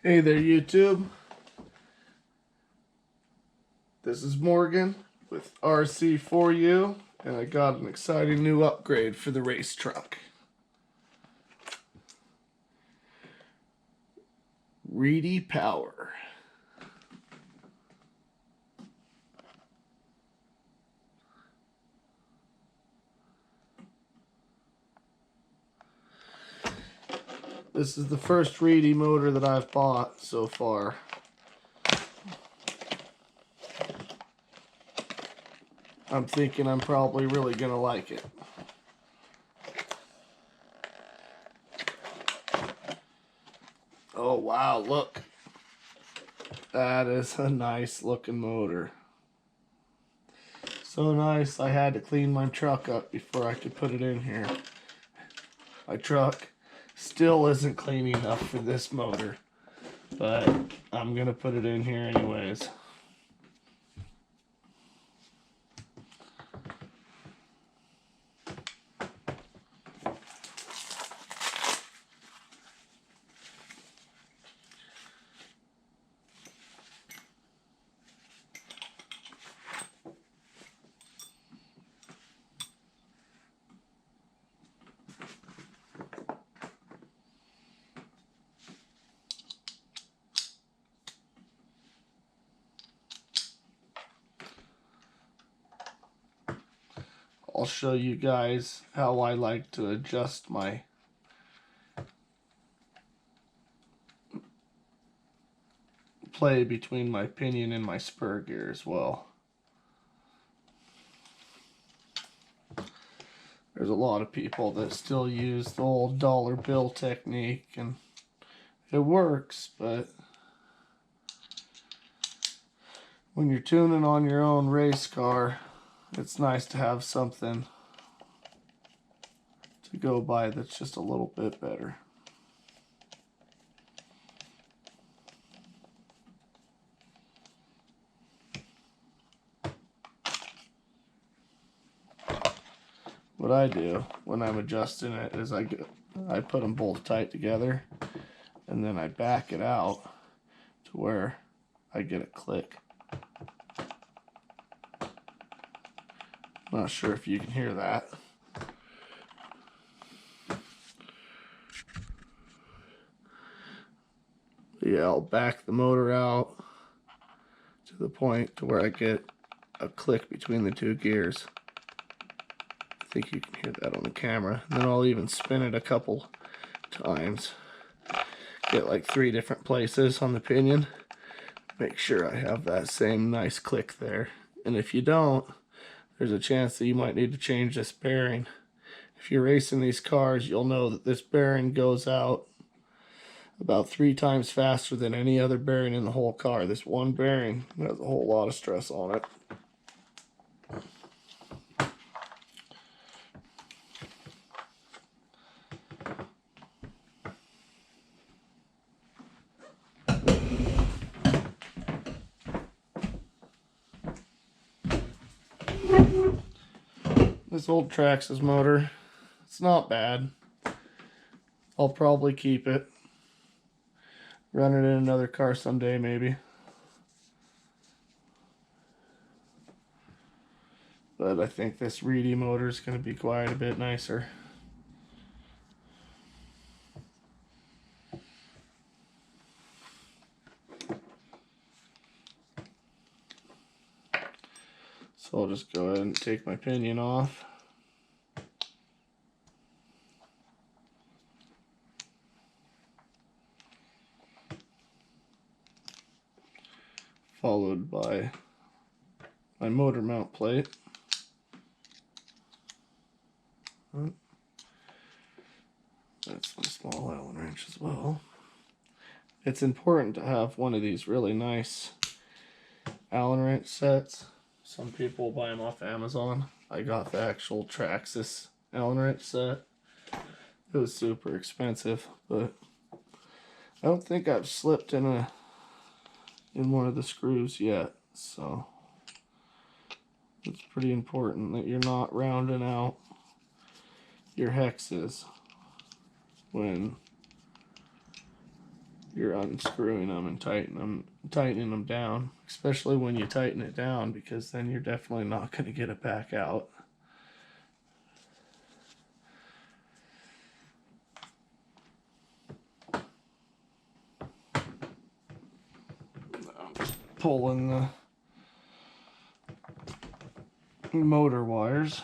Hey there, YouTube. This is Morgan with RC4U, and I got an exciting new upgrade for the race truck. Reedy Power. This is the first Reedy motor that I've bought so far. I'm thinking I'm probably really gonna like it. Oh wow, look. That is a nice looking motor. So nice, I had to clean my truck up before I could put it in here. My truck still isn't clean enough for this motor, but I'm gonna put it in here anyways. I'll show you guys how I like to adjust my play between my pinion and my spur gear as well. There's a lot of people that still use the old dollar bill technique, and it works, but when you're tuning on your own race car, it's nice to have something to go by that's just a little bit better. What I do when I'm adjusting it is I put them both tight together, and then I back it out to where I get a click. Not sure if you can hear that. Yeah, I'll back the motor out to the point to where I get a click between the two gears. I think you can hear that on the camera. And then I'll even spin it a couple times. Get like 3 different places on the pinion. Make sure I have that same nice click there. And if you don't, there's a chance that you might need to change this bearing. If you're racing these cars, you'll know that this bearing goes out about 3 times faster than any other bearing in the whole car. This one bearing has a whole lot of stress on it. This old Traxxas motor, it's not bad. I'll probably keep it. Run it in another car someday, maybe. But I think this Reedy motor is going to be quite a bit nicer. So I'll just go ahead and take my pinion off. Followed by my motor mount plate. That's my small Allen wrench as well. It's important to have one of these really nice Allen wrench sets. Some people buy them off Amazon. I got the actual Traxxas Allen wrench set. It was super expensive, but I don't think I've slipped in one of the screws yet, so it's pretty important that you're not rounding out your hexes when you're unscrewing them and tightening them down, especially when you tighten it down, because then you're definitely not going to get it back out. Pulling the motor wires.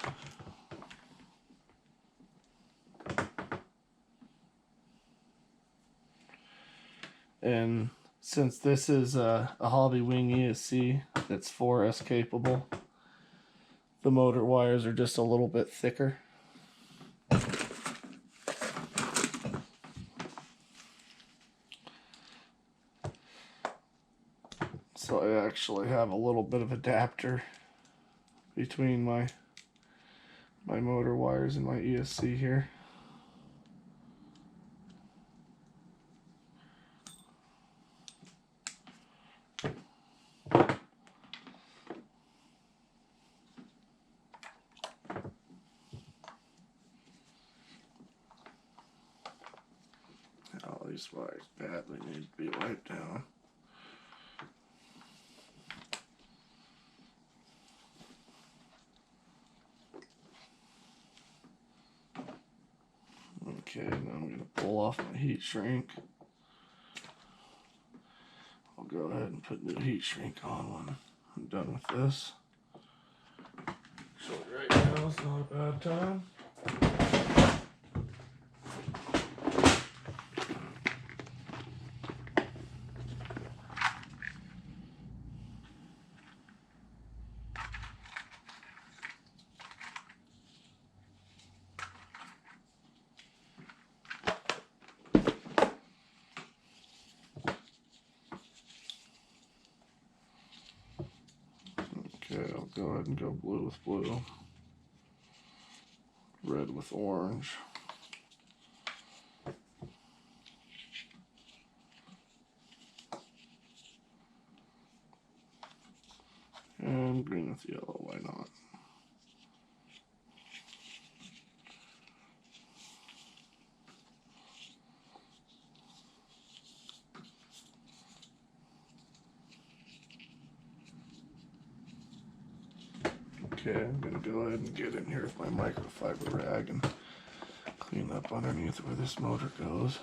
And since this is a Hobby Wing ESC that's 4S capable, the motor wires are just a little bit thicker. So I actually have a little bit of adapter between my motor wires and my ESC here. All these wires badly need to be wiped down. Okay, now I'm going to pull off my heat shrink. I'll go ahead and put new heat shrink on when I'm done with this. So right now is not a bad time. Okay, I'll go ahead and go blue with blue, red with orange. And green with yellow, why not? Okay, I'm going to go ahead and get in here with my microfiber rag and clean up underneath where this motor goes.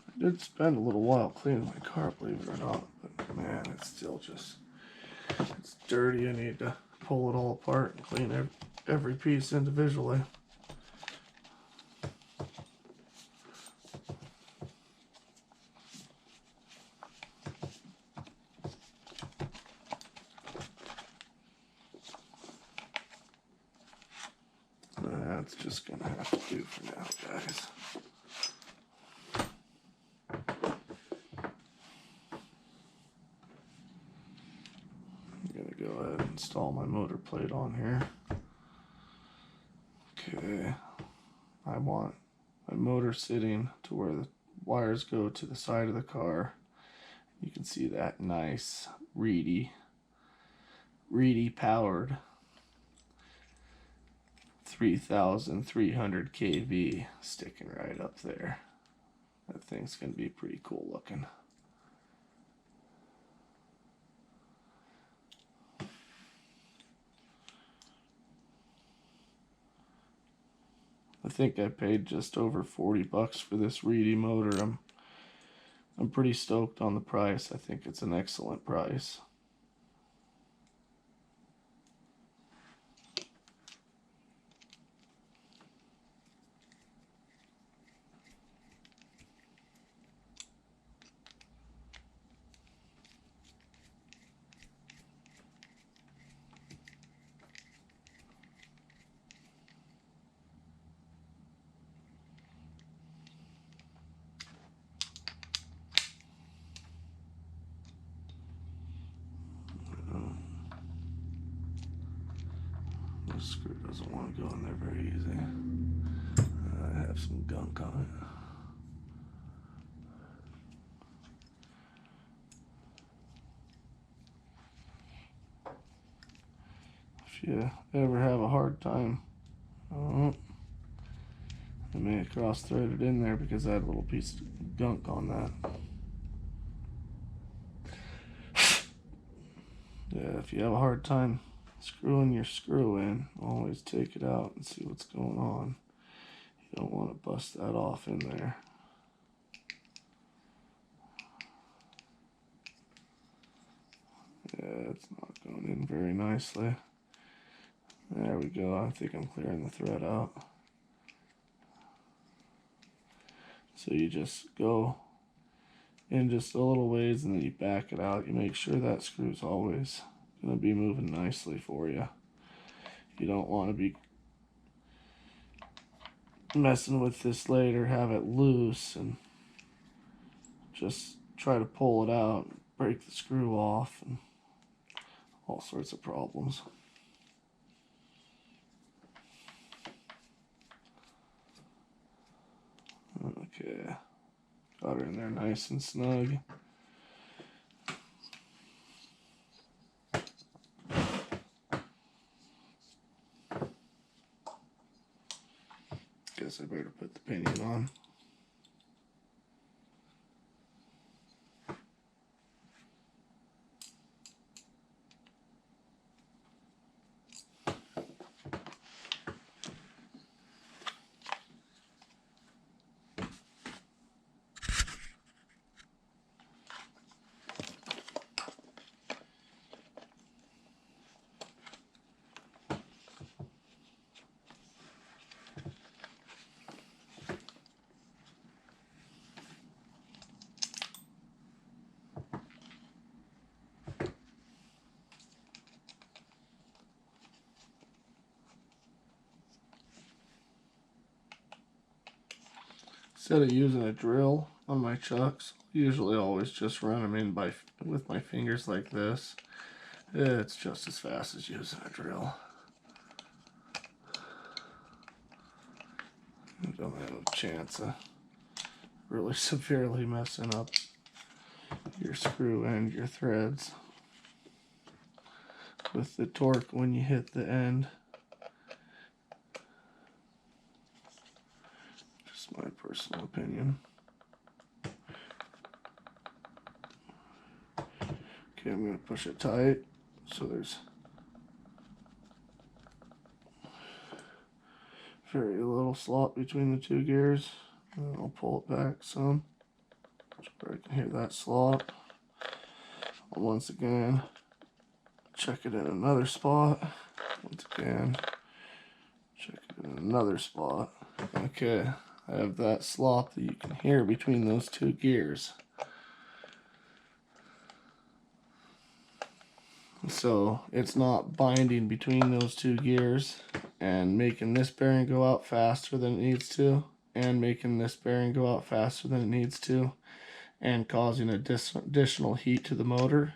I did spend a little while cleaning my car, believe it or not, but man, it's still just, it's dirty. I need to pull it all apart and clean every piece individually. That's just gonna have to do for now, guys. I'm gonna go ahead and install my motor plate on here. Okay, I want my motor sitting to where the wires go to the side of the car. You can see that nice Reedy powered 3,300 kV sticking right up there. That thing's gonna be pretty cool looking. I think I paid just over 40 bucks for this Reedy motor. I'm pretty stoked on the price. I think it's an excellent price. This screw doesn't want to go in there very easy. I have some gunk on it. If you ever have a hard time, may have cross-threaded in there because I had a little piece of gunk on that. Yeah, if you have a hard time screwing your screw in, always take it out and see what's going on. You don't want to bust that off in there. Yeah, it's not going in very nicely. There we go. I think I'm clearing the thread out. So you just go in just a little ways and then you back it out. You make sure that screw's always going to be moving nicely for you. You don't want to be messing with this later, have it loose and just try to pull it out, break the screw off, and all sorts of problems. Okay, got her in there nice and snug. Guess I better put the pinion on. Instead of using a drill on my chucks, usually always just run them in with my fingers like this. It's just as fast as using a drill. You don't have a chance of really severely messing up your screw and your threads with the torque when you hit the end. Just my personal opinion. Okay, I'm going to push it tight so there's very little slot between the two gears. And I'll pull it back some so I can hear that slot. I'll once again check it in another spot. Once again, check it in another spot. Okay, I have that slop that you can hear between those two gears. So it's not binding between those two gears and making this bearing go out faster than it needs to, and making this bearing go out faster than it needs to, and causing additional heat to the motor,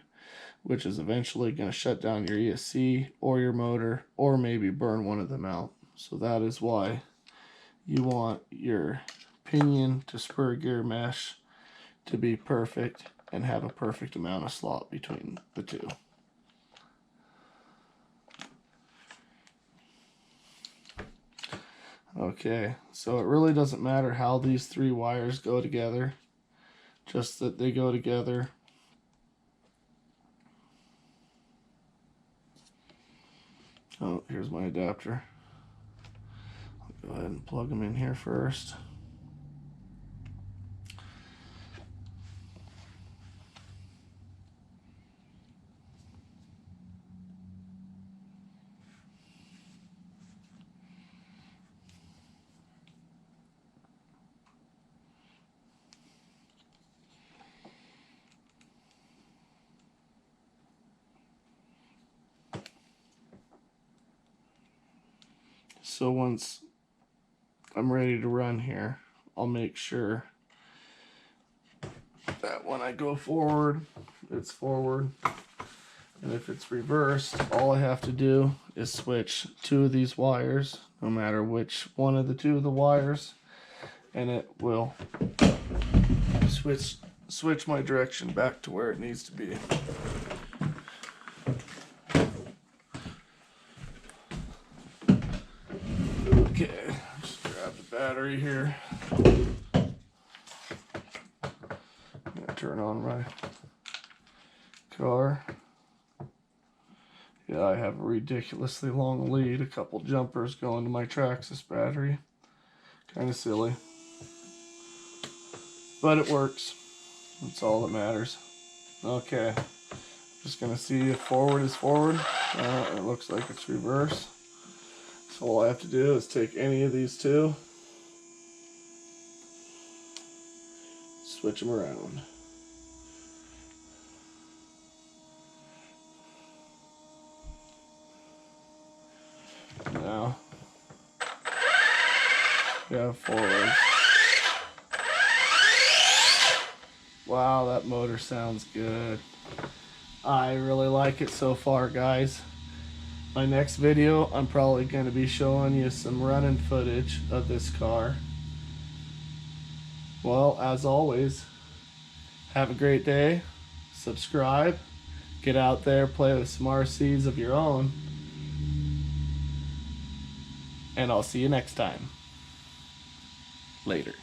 which is eventually going to shut down your ESC or your motor, or maybe burn one of them out. So that is why you want your pinion to spur gear mesh to be perfect and have a perfect amount of slot between the two. Okay, so it really doesn't matter how these three wires go together, just that they go together. Oh, here's my adapter. I'll go ahead and plug them in here first. So once I'm ready to run here, I'll make sure that when I go forward, it's forward. And if it's reversed, all I have to do is switch two of these wires, no matter which one of the two of the wires, and it will switch my direction back to where it needs to be. Okay, just grab the battery. battery here. I'm gonna turn on my car. Yeah, I have a ridiculously long lead. A couple jumpers going to my Traxxas battery. Kind of silly. But it works. That's all that matters. Okay. Just going to see if forward is forward. It looks like it's reverse. So all I have to do is take any of these two. Switch them around. Now, we have forward. Wow, that motor sounds good. I really like it so far, guys. My next video, I'm probably going to be showing you some running footage of this car. Well, as always, have a great day. Subscribe. Get out there, play with some RCs of your own. And I'll see you next time. Later.